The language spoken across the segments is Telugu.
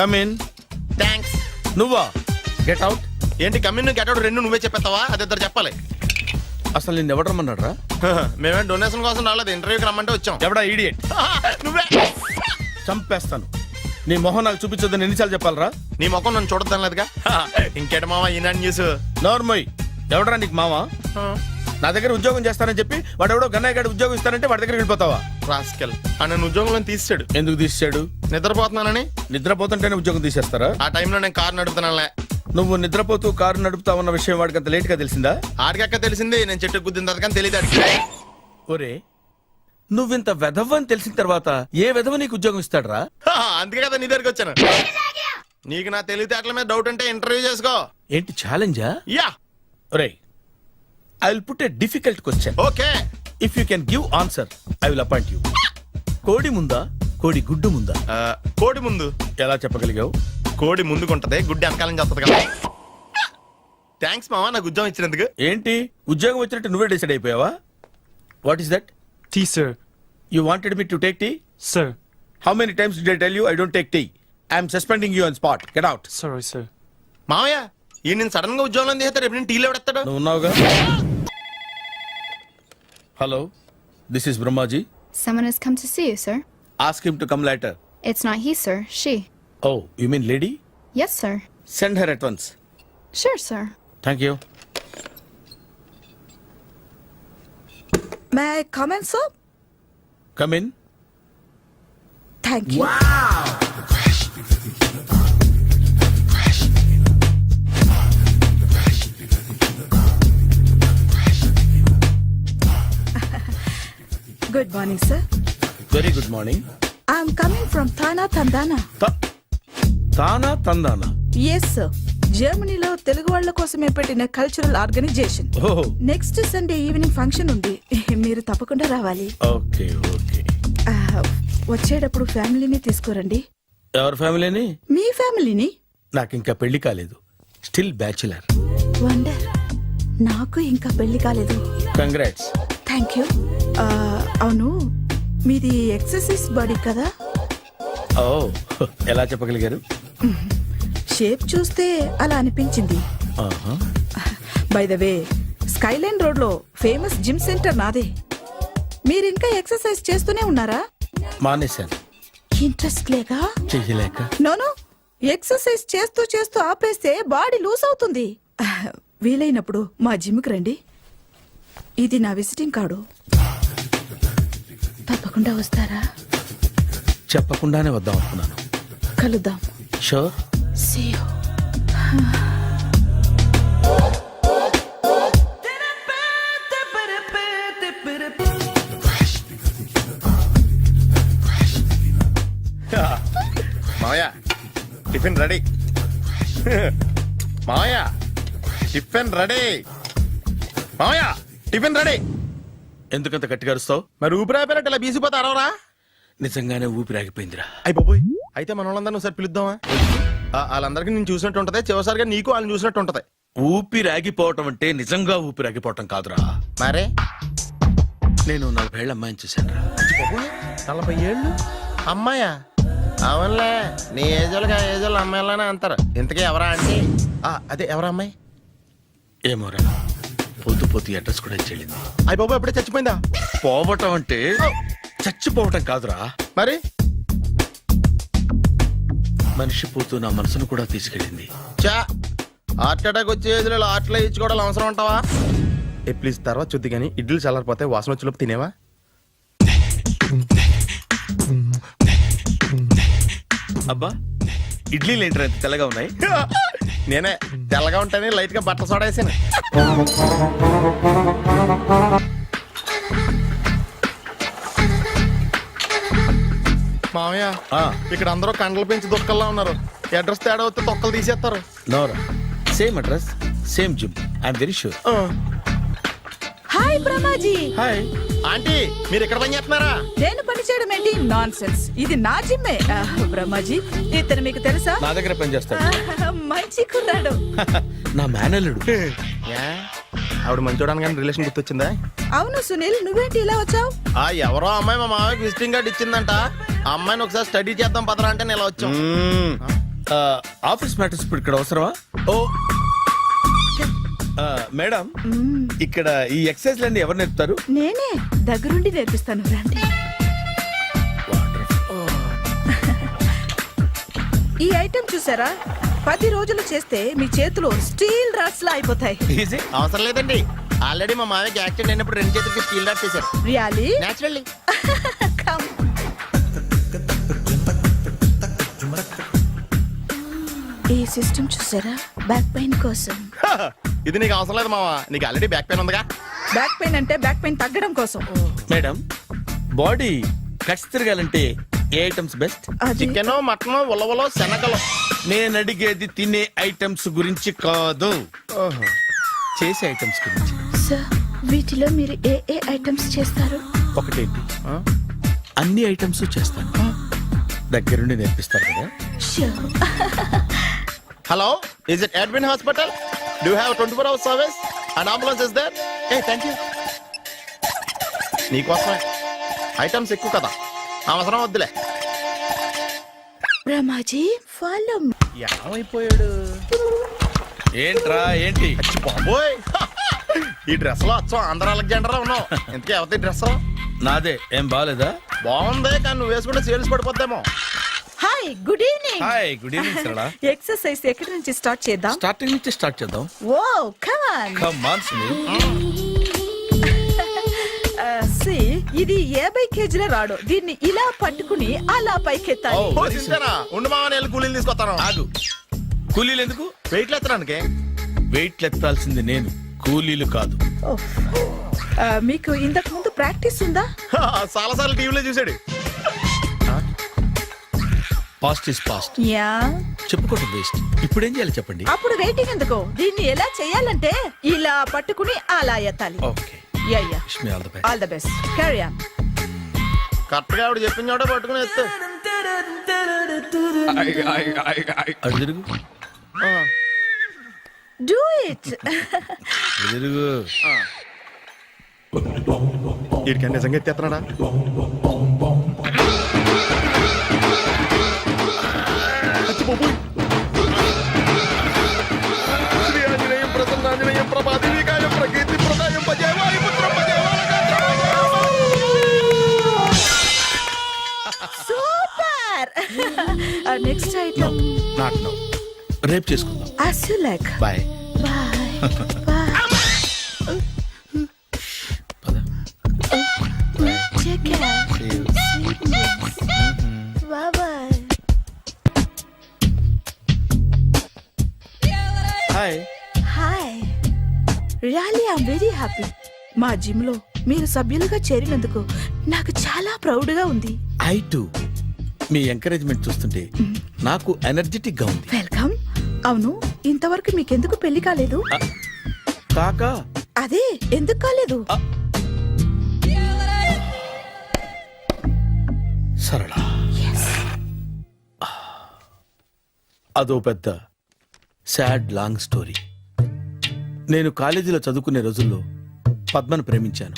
Come in. థ్యాంక్స్. నువ్వా? Get out. ఏంటి కమ్యూన్ గెటౌట్ రెండు నువ్వే చెప్పేస్తావా? అది ఇద్దరు చెప్పాలి. అసలు నిన్ను ఎవడు రమ్మన్నాడు రా? మేమే డొనేషన్ కోసం రాలేదు, ఇంటర్వ్యూకి రమ్మంటే వచ్చాం. ఎవడా ఈడియట్? నువ్వే. చంపేస్తాను. నీ మొహం నాకు చూపించొద్దని ఎన్నిసార్లు చెప్పాలరా? నీ ముఖం నన్ను చూడద్దాం లేదుగా. ఇంకేట మామ ఈనాడు న్యూస్. నోర్మోయ్. ఎవడరా నీకు మావా? నా దగ్గర ఉద్యోగం చేస్తానని చెప్పి వాడు ఎవడో గన్నయ్య గడి ఉద్యోగం ఇస్తానంటే వాడి దగ్గర వెళ్ళిపోతావా? రాస్కెల్ నన్ను ఉద్యోగంలో తీసాడు. ఎందుకు తీసాడు? నిద్రపోతున్నానని. నిద్రపోతుంటేనే ఉద్యోగం తీసేస్తారా? ఆ టైంలో నేను కారు నడుపుతున్నానులే. నువ్వు నిద్రపోతూ కారు నడుపుతావన్న విషయం వాడికి అంత లేట్ గా తెలిసిందా? ఆడికక్క తెలిసింది, నేను చెట్టు గుద్దిన తర్వాత కానీ తెలియదు. ఒరే, నువ్వింత వెధవ్ అని తెలిసిన తర్వాత ఏ వెధవ నీకు ఉద్యోగం ఇస్తాడరా? అందుకే కదా నీ దగ్గరికి వచ్చాను. నీకు నా తెలివితేటల మీద డౌట్ అంటే ఇంటర్వ్యూ చేసుకో. ఏంటి ఛాలెంజా? యా. ఒరే, I will put a difficult question. Okay. If you can give answer I will appoint you. కోడి ముందా, కోడి గుడ్డు ముందా? కోడి ముందు. ఎలా చెప్పగలిగావు? కోడి ముందుకుంటది, గుడ్డి వెనకాలం చేస్తుంది కదా. థ్యాంక్స్ మామా నాకు ఉద్యోగం ఇచ్చినందుకు. ఏంటి ఉద్యోగం వచ్చినట్టు నువ్వే డిసైడ్ అయిపోయావా? What is that? Tea, sir. You wanted me to take tea? Sir. How many times did I tell you I don't take tea? I am suspending you on spot. Get out. Sorry, sir. మామయ్య ఈ నేను సడన్ గా ఉద్యోగంలో తీస్తాడు. రేపు నేను టీలో పెడతాడు. నువ్వు ఉన్నావుగా. Hello, this is Brahmaji. Someone has come to see you, sir. Ask him to come later. It's not he, sir. She. Oh, you mean lady? Yes, sir. Send her at once. Sure, sir. Thank you. May I come in, sir? Come in. Thank you. Good morning, sir. Very good morning. I'm coming from Thana Tandana. తానా తందానా? Yes, sir. జర్మనీలో తెలుగు వాళ్ళ కోసమే పెట్టిన కల్చరల్ ఆర్గనైజేషన్. ఓహ్, నెక్స్ట్ సండే ఈవినింగ్ ఫంక్షన్ ఉంది, మీరు తప్పకుండా రావాలి. Okay okay. వచ్చేటప్పుడు ఫ్యామిలీని తీసుకురండి. ఎవరి ఫ్యామిలీని? మీ ఫ్యామిలీని. నాకు ఇంకా పెళ్లి కాలేదు. Still bachelor. వండర్. నాకు ఇంకా పెళ్లి కాలేదు. కంగ్రాట్స్. Thank you. అవును, మీది ఎక్సర్సైజ్ బాడీ కదా? ఓ, ఎలా చెప్పగలిగారు? షేప్ చూస్తే అలా అనిపించింది. ఆహా. By the way, Skyline road లో ఫేమస్ జిమ్ సెంటర్ నాదే. మీరు ఇంకా ఎక్సర్సైజ్ చేస్తూనే ఉన్నారా? మానేశాను. ఇంట్రెస్ట్ లేక? చెయ్యలేక. నోను, ఎక్సర్సైజ్ చేస్తూ చేస్తూ ఆపేస్తే బాడీ లూజ్ అవుతుంది. వీలైనప్పుడు మా జిమ్కి రండి. ఇది నా విజిటింగ్ కార్డు. తప్పకుండా వస్తారా? చెప్పకుండానే వద్దాం అనుకున్నాను. కలుద్దాం. షూర్. See you. మామయ్య టిఫిన్ రెడీ. మామయ్య టిఫిన్ రెడీ. మామయ్య టిఫిన్ రెడీ. ఎందుకంత గట్టిగా అరుస్తావు? మరి ఊపిరాయిపోయినట్టు ఇలా బీసిపోతే అరవరా? నిజంగానే ఊపిరాగిపోయిందిరా. అయిపోయి అయితే మన వాళ్ళందరినీ ఒకసారి పిలుద్దామా? వాళ్ళందరికీ నేను చూసినట్టు ఉంటది, చివరిసారిగా నీకు వాళ్ళని చూసినట్టు ఉంటది. ఊపిరాగిపోవటం అంటే నిజంగా ఊపిరాగిపోవటం కాదురా. మరే నేను 40 ఏళ్ల అమ్మాయిని చూశాను రా. 40 ఏళ్ళు అమ్మాయా? అవునులే, నీ ఏజోళ్ళకి ఆ ఏజోళ్ళు అమ్మాయిలానే అంటారు. ఇంతకీ ఎవరా అంటే? అదే ఎవరా అమ్మాయి? ఏమోరా, పొద్దు పొద్దు అడ్రస్ కూడా చెల్లింది. అయిపోయి ఎప్పుడే చచ్చిపోయిందా? పోవటం అంటే చచ్చిపోవటం కాదురా. మరి మనిషి పోతూ నా మనసును కూడా తీసుకెళ్ళింది. చా, హార్ట్ అటాక్ వచ్చే ఏజ్లో హార్ట్లో ఇచ్చుకోవడం అవసరం ఉంటావా? ప్లీజ్ తర్వాత చూద్ది కానీ ఇడ్లీలు చల్లారిపోతే వాసన వచ్చేలోపు తినేవా? అబ్బా, ఇడ్లీలు ఏంట్రా ఇంత తెల్లగా ఉన్నాయి? నేనే తెల్లగా ఉంటానే లైట్ గా బట్టలు సోడేసాను. మామయ్య, ఇక్కడ అందరూ కండలు పెంచి దుక్కల్లా ఉన్నారు. అడ్రస్ తేడా వస్తే తొక్కలు తీసేస్తారు. నోరా, same address same gym. I'm very sure. Hi Brahmaji. Hi aunty, మీరు ఇక్కడ పని చేస్తున్నారా? నేను పని చేయడం ఏంటి? Nonsense. ఇది నా జిమ్మే. బ్రహ్మాజీ, ఇతను మీకు తెలుసా? నా దగ్గర పని చేస్తాడు. మంచి కుర్రాడు. నా మేనల్లుడు. ఆవిడ మంచోడానికి కానీ రిలేషన్ గుర్తొచ్చిందా? అవును సునీల్, నువ్వేంటి ఇలా వచ్చావు? ఎవరో అమ్మాయి మా మామయ్యకి విజిటింగ్ కార్డు ఇచ్చిందంట. ఆ అమ్మాయిని ఒకసారి స్టడీ చేద్దాం పదరా అంటే నేను ఇలా వచ్చాం. ఆఫీస్ మ్యాటర్స్ ఇప్పుడు ఇక్కడ అవసరమా? ఓ మేడం, ఇక్కడ ఈ ఎక్సర్సైజ్ లన్నీ ఎవరు నేర్పుతారు? నేనే దగ్గరుండి నేర్పిస్తాను రండి. ఈ ఐటెం చూసారా, 10 రోజులు చేస్తే మీ చేతులు స్టీల్ రాట్స్ లా అయిపోతాయి. ఈజీ. అవసరం లేదండి, ఆల్రెడీ మా మామయ్యకి యాక్సిడెంట్ అయినప్పుడు 2 చేతులకి స్టీల్ డాట్ చేశారు. Really naturally. కమ్. ఈ సిస్టమ్ చూసారా, బ్యాక్ పెయిన్ కోసం. ఇది నీకు అవసరం లేదు మావా, నీకు ఆల్రెడీ బ్యాక్ పెయిన్ ఉందిగా. బ్యాక్ పెయిన్ అంటే బ్యాక్ పెయిన్ తగ్గడం కోసం. మేడం, బాడీ కట్స్ తిరగాలంటే ఏ ఐటమ్స్ బెస్ట్? అది చికెన్, మటన్, ఉలవలో, శనగలు. నేను అడిగేది తినే ఐటమ్స్ గురించి కాదు, చేసే ఐటమ్స్ గురించి. సార్, వీటిలో మీరు ఏ ఏ ఐటమ్స్ చేస్తారు? ఒకటేంటి, అన్ని ఐటమ్స్ చేస్తాను. దగ్గరుండి నేర్పిస్తారు కదా. Sure. Hello, is it admin hospital? Do have 24 hours service and ambulance is there? ఏ థ్యాంక్ యూ. నీకోసమే ఐటమ్స్ ఎక్కువ కదా, అవసరం వద్దులే. రమాజీ ఫాలో. ఏమైపోయాడు? ఏంట్రా ఏంటి? బాబోయ్, ఈ డ్రెస్ లో అచ్చం ఆంధ్ర అలెగ్జాండర్ ఉన్నావు. ఇంతకీ ఎవరి డ్రెస్? నాదే. ఏం బాగాలేదా? బాగుంది, కానీ నువ్వు వేసుకుంటే సేల్స్ పడిపోద్దేమో. Hi, good evening. Hi, good evening Sarala. Exercise ఎక్కడి నుంచి స్టార్ట్ చేద్దాం? స్టార్టింగ్ నుంచి స్టార్ట్ చేద్దాం. Oh come on. Come on Sunil. See, ఇది 50 కేజీల రాడు. దీన్ని ఇలా పట్టుకుని అలా పైకెత్తాలి. Oh. ఓ, సింతేనా? ఉండు మామ, నేను వెళ్ళి కూలీలు తీసుకొస్తాను. ఆగు. కూలీలు ఎందుకు? వెయిట్ ఎత్తడానికి. వెయిట్ ఎత్తాల్సింది నేను, కూలీలు కాదు. ఓహ్. మీకు ఇంతకు ముందు ప్రాక్టీస్ ఉందా? చాలా సార్లు టీవీలో చూసాడు. Past is past, yeah. చెప్పుకోవడం వేస్ట్. ఇప్పుడు ఏం చేయాలి చెప్పండి. అప్పుడు వెయిటింగ్ ఎందుకు? దీన్ని ఎలా చేయాలంటే ఇలా పట్టుకుని అలా ఎత్తాలి. Okay, yeah yeah. Wish me all the best. All the best. Carry on. Correct గా ఆవిడ చెప్పిన చోట పట్టుకుని ఎత్తు. అటు తిరుగు, డూ ఇట్. ఇటు తిరుగు. వీడికి నిజంగా ఎత్తేస్తున్నాడా? శ్రీ ఆంజనేయం ప్రసన్నాంజనేయం ప్రభాదేవికాయం ప్రకీర్తి ప్రదాయం భజే వాయుపుత్రం భజే super. Next item. Not now, రేపు చేసుకుందాం. As you like. Bye. Bye bye. పద. Take care. See you. Bye bye. Hi. Hi, really I'm very happy. మా జిమ్ లో మీరు సభ్యులుగా చేరినందుకు నాకు చాలా ప్రౌడ్ గా ఉంది. I to. మీ ఎంకరేజ్మెంట్ చూస్తుంటే నాకు ఎనర్జెటిక్ గా ఉంది. వెల్కమ్. అవును, ఇంతవరకు మీకెందుకు పెళ్లి కాలేదు? కాకా, అదే ఎందుకు కాలేదు? సరళ, అదో పెద్ద సాడ్ లాంగ్ స్టోరీ. నేను కాలేజీలో చదువుకునే రోజుల్లో పద్మను ప్రేమించాను.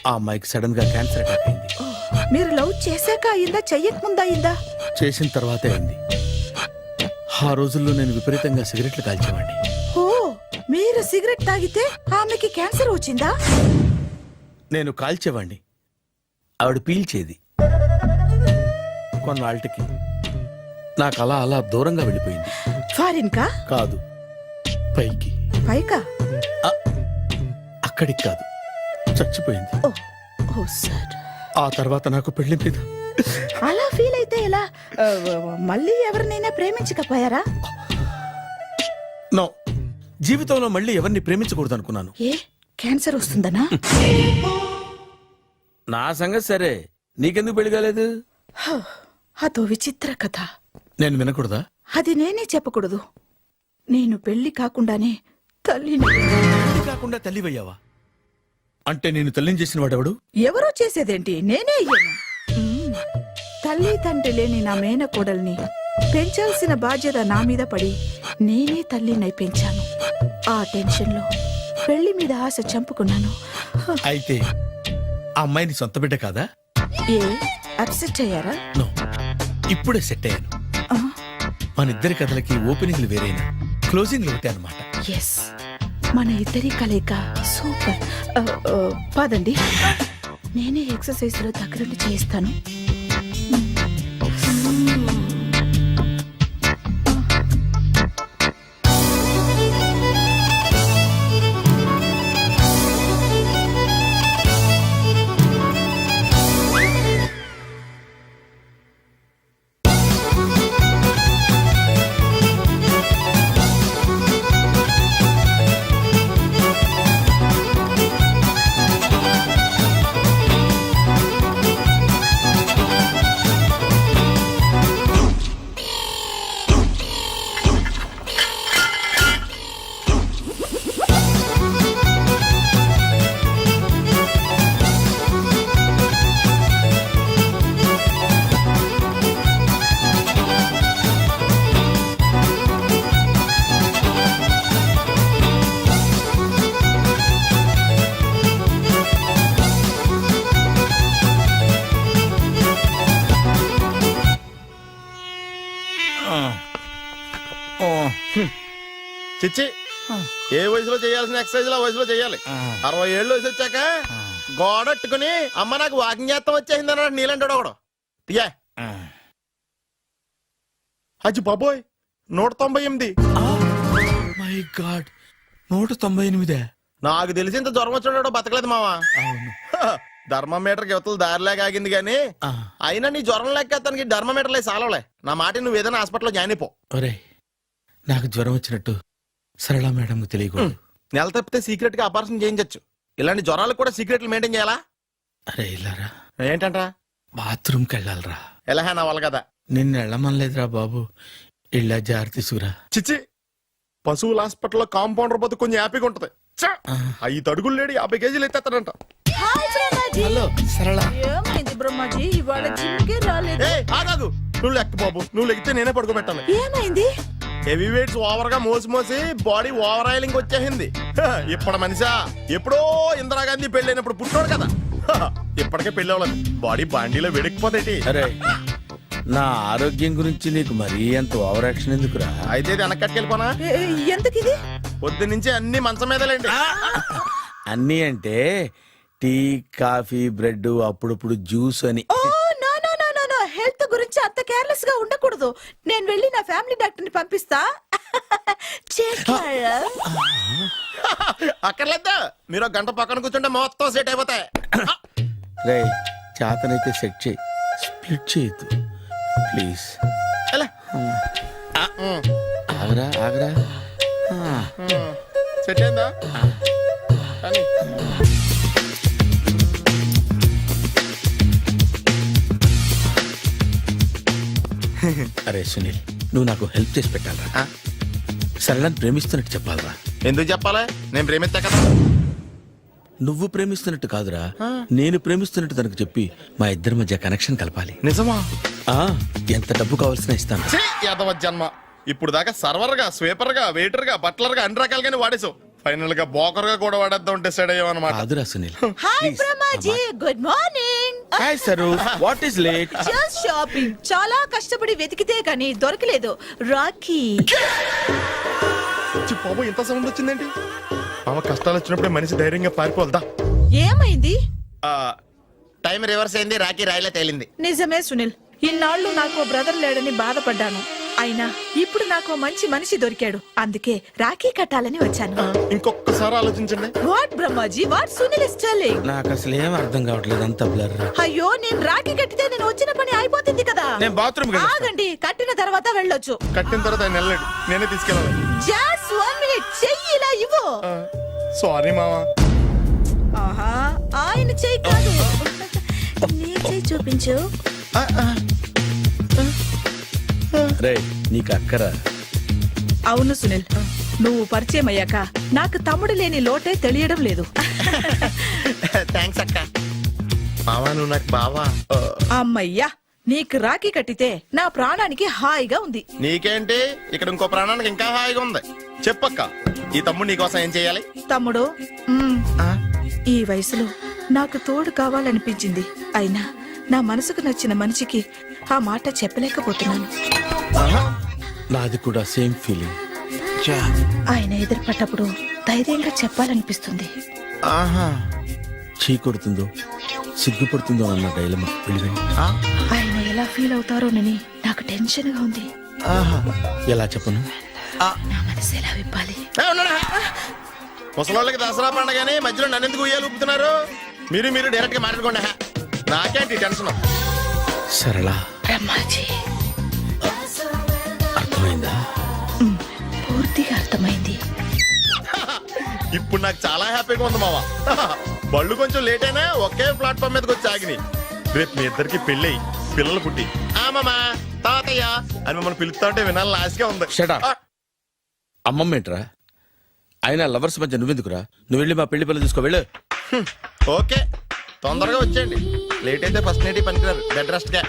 ఆ అమ్మాయికి సడన్ గా క్యాన్సర్ అటాక్ అయింది. మీరు లవ్ చేశాక అయిందా, చెయ్యక ముందా అయిందా? చేసిన తర్వాతే అయింది. ఆ రోజుల్లో నేను విపరీతంగా సిగరెట్లు కాల్చేవాడిని. ఓ, మీరు సిగరెట్ తాగితే ఆమెకి క్యాన్సర్ వచ్చిందా? నేను కాల్చేవాడిని, ఆవిడ పీల్చేది. కొన్నాళ్ళకి నాకు అలా అలా దూరంగా వెళ్ళిపోయింది. ఫారిన్ కా? కాదు, పైకి. పైకా? అక్కడికి కాదు, చచ్చిపోయింది. ఓ, ఓ సార్. ఆ తర్వాత నాకు పెళ్లి మీద అలా ఫీల్ అయితే ఎలా? మళ్ళీ ఎవరినైనా ప్రేమించకపోయారా? నో, జీవితంలో మళ్ళీ ఎవరిని ప్రేమించకూడదు అనుకున్నాను. ఏ, క్యాన్సర్ వస్తుందనా? నా సంగతి సరే, నీకెందుకు పెళ్లి కాలేదు? అదో విచిత్ర కథ. నేను వినకూడదా? అది నేనే చెప్పకూడదు. నేను పెళ్లి కాకుండానే తల్లిని. పెళ్లి కాకుండా తల్లివయ్యావా? అంటే నేను తల్లిని చేసిన వాడెవడు? ఎవరో చేసేదేంటి, నేనే అయ్యాను. తల్లి తండ్రి లేని నా మేనకోడల్ని పెంచాల్సిన బాధ్యత నా మీద పడి నేనే తల్లినై పెంచాను. ఆ టెన్షన్లో పెళ్లి మీద ఆశ చంపుకున్నాను. అయితే ఆ అమ్మాయిని సొంత బిడ్డ కాదా? ఏ, అప్సెట్ అయ్యారా? నో, ఇప్పుడే సెట్ అయ్యాను. మన ఇద్దరి కథలకి ఓపెనింగ్లు వేరైనా క్లోజింగ్లు ఒకటే అనమాట. ఎస్, మన ఇద్దరి కలయిక సూపర్. పదండి, నేనే ఎక్సర్సైజ్ లో దగ్గరుండి చేయిస్తాను. చిచ్చి, ఏ వయసులో చేయాల్సిన ఎక్సర్సైజ్ ఆ వయసులో చేయాలి. 60 ఏళ్ళు వయసు వచ్చాక గోడట్టుకుని అమ్మ నాకు వాకింగ్ చేస్తాం వచ్చేసింది అన్నాడు నీలంటాడు ఒకడు. తీయా అచ్చి బాబోయ్, 198. My God, 198. నాకు తెలిసి ఇంత జ్వరం వచ్చాడో బతకలేదు మావా. అవును. ధర్మమీటర్ యువతలు దారిలాగా ఆగింది గాని ఆ, అయినా నీ జ్వరం లేక అతనికి ధర్మమీటర్లే సాలవలే. నా మాట నువ్వు ఏదైనా హాస్పిటల్లో జాయిన్ అయిపో. ఒరే, నాకు జ్వరం వచ్చినట్టు సరళ మేడం తెలియకూడదు. నెల తప్పితే సీక్రెట్ గా ఆపరేషన్ చేయించచ్చు. ఇలాంటి జ్వరాలకు కూడా సీక్రెట్లు మెయింటైన్ చేయాలా? అరే ఇల్లారా, ఏంటంటా బాత్రూమ్కి వెళ్ళాలరా. ఎలాహా నా వాళ్ళ కదా. నిన్ను వెళ్ళమనలేదురా బాబు, ఇళ్ళ జారి తీసుకురా. చిచ్చి, పశువుల హాస్పిటల్లో కాంపౌండర్ బతు కొంచెం హ్యాపీగా ఉంటది. 5 అడుగులు లేడి 50 కేజీలు ఎత్తేస్తాడంట. హలో సరళ. ఏమైంది బ్రహ్మాజీ, ఇవాళ జిమ్కే రాలేదు? ఏ ఆగాగు, నువ్వు లెక్క బాబు, నువ్వు లెక్కితే నేనే పడుకోబెట్టాలి. ఏమైంది? హెవీ వెయిట్స్ ఓవర్ గా మోసి మోసి బాడీ ఓవర్ ఆయిలింగ్ వచ్చేసింది. ఇప్పుడు మనిషా ఎప్పుడో ఇందిరాగాంధీ పెళ్ళైనప్పుడు పుట్టాడు కదా, ఇప్పటికే పెళ్ళి అవ్వలేదు. బాడీ బాండీలో వెడికిపోతేటి. అరే, నా ఆరోగ్యం గురించి నీకు మరీ అంత ఓవర్ యాక్షన్ ఎందుకురా? అయితే ఇది వెనకట్టుకెళ్ళిపోనా? ఎందుకు ఇది? పొద్దు నుంచి అన్ని మంచం మీదలేండి. అన్నీ అంటే టీ, కాఫీ, బ్రెడ్, అప్పుడప్పుడు జ్యూస్ అని. Oh no no no no no, health గురించి అంత కేర్లెస్ గా ఉండకూడదు. నేను వెళ్ళి నా ఫ్యామిలీ డాక్టర్ ని పంపిస్తా. చేస్తారా? అక్కర్లేదా, మీరు ఒక గంట పక్కన కూర్చుంటే మొత్తం సెట్ అయిపోతాయి. రే, చేతనైతే సెట్ చేయి, స్ప్లిట్ చేయొద్దు ప్లీజ్. ఎలా? ఆగరా ఆగరా. సెట్ అయిందా? కానీ అరే సునీల్, నువ్వు నాకు హెల్ప్ చేసి పెట్టాలరా. సరళని ప్రేమిస్తున్నట్టు చెప్పాలరా. ఎందుకు చెప్పాలి? నేను ప్రేమిస్తా కదా. నువ్వు ప్రేమిస్తున్నట్టు కాదురా, నేను ప్రేమిస్తున్నట్టు తనకు చెప్పి మా ఇద్దరి మధ్య కనెక్షన్ కలపాలి. నిజమా? ఆ, ఎంత డబ్బు కావాల్సిన ఇస్తాను. ఛీ, యాదవ జన్మ. ఇప్పుడు దాకా సర్వర్ గా, స్వీపర్ గా, వెయిటర్ గా, బట్లర్ గా అన్ని రకాలుగానే వాడేసావు. ఫైనల్ గా బోకర్ గా కూడా వాడేద్దాం డిసైడ్ అయ్యావు అనమాట. కాదురా Sunil. Hi Brahmaji, good morning. Hi sir, what is late? Just shopping. చాలా కష్టపడి వెతికితే కానీ దొరకలేదు. రాఖీ. బాబు, ఇంత సౌండ్ వచ్చిందేంటి? మామ కష్టాలు వచ్చినప్పుడే మనిషి ధైర్యంగా పారిపోవద్దా. ఏమైంది? టైం రివర్స్ అయింది, రాఖీ రాయిలా తేలింది. నిజమే సునీల్, ఇన్నాళ్ళు నాకు బ్రదర్ లేడని బాధపడ్డాను. అయినా ఇప్పుడు నాకు మంచి మనిషి దొరికాడు. అందుకే రాఖీ కట్టాలని వచ్చాను. ఇంకొకసారి ఆలోచించండి. What Brahmaji, what Sunil is telling? నాకు అసలు ఏం అర్థం కావట్లేదు, అంత బ్లర్. అయ్యో, నేను రాఖీ కట్టితే నేను వచ్చిన పని అయిపోతుంది కదా. నేను బాత్రూమ్ ఆగండి, కట్టిన తర్వాత వెళ్ళొచ్చు. కట్టిన తర్వాత ఆయన వెళ్ళాడు, నేనే తీసుకెళ్ళాలి. జస్ట్ 1 మినిట్, చెయ్యి ఇలా ఇవ్వు. సారీ మామా. ఆహా, ఆయన చెయ్యి కాదు, నీ చెయ్యి చూపించు. రే, నీకు అక్కరా? అవును సునీల్, నువ్వు పరిచయం అయ్యాక నాకు తమ్ముడు లేని లోటే తెలియడం లేదు. థ్యాంక్స్ అక్క. మావా, నువ్వు నాకు బావా. అమ్మయ్యా, నీకు రాఖీ కట్టితే నా ప్రాణానికి హాయిగా ఉంది. నీకేంటి, ఇక్కడ ఇంకో ప్రాణానికి ఇంకా హాయిగా ఉంది. చెప్పక్క, ఈ తమ్ముడు నీకోసం ఏం చేయాలి? తమ్ముడు, ఈ వయసులో నాకు తోడు కావాలనిపించింది. అయినా నా మనసుకు నచ్చిన మనిషికి ఆ మాట చెప్పలేకపోతున్నాను. నాది కూడా సేమ్ ఫీలింగ్. ఆయన ఎదురుపడ్డప్పుడు ధైర్యంగా చెప్పాలనిపిస్తుంది. ఆహా చీ కొడుతుందో సిగ్గుపడుతుందో అన్న డైలమా వెళ్ళిపోయి. ఆయన ఎలా ఫీల్ అవుతారోనని నాకు టెన్షన్ గా ఉంది. ఆహా ఎలా చెప్పను? నా మనసు ఎలా విప్పాలి? ముసలోళ్ళకి దసరా పండగని మధ్యలో నన్ను ఎందుకు ఉయ్యాలు ఊపుతున్నారు? మీరు డైరెక్ట్ గా మాట్లాడుకోండి. నాకేంటి టెన్షన్? సరళ బ్రహ్మాజీ, అర్థమైందా? పూర్తిగా అర్థమైంది. ఇప్పుడు నాకు చాలా హ్యాపీగా ఉంది మావా. బళ్ళు కొంచెం లేట్ అయినా ఒకే ప్లాట్ఫామ్ మీదకి వచ్చి ఆగినాయి. రేపు మీ ఇద్దరికి పెళ్ళి పిల్లలు పుట్టి మామా తాతయ్య అని మమ్మల్ని పిలుస్తా ఉంటే వినాలని ఆశగా ఉంది. Shut up. అమ్మమ్మ ఏంట్రా? అయినా లవర్స్ మధ్య నువ్వెందుకురా? నువ్వు వెళ్ళి మా పెళ్లి పిల్లలు తీసుకో వెళ్ళు. ఓకే తొందరగా వచ్చేయండి. లేట్ అయితే ఫస్ట్ నైట్ పనికిరారు. బెడ్ రెస్ట్ గా.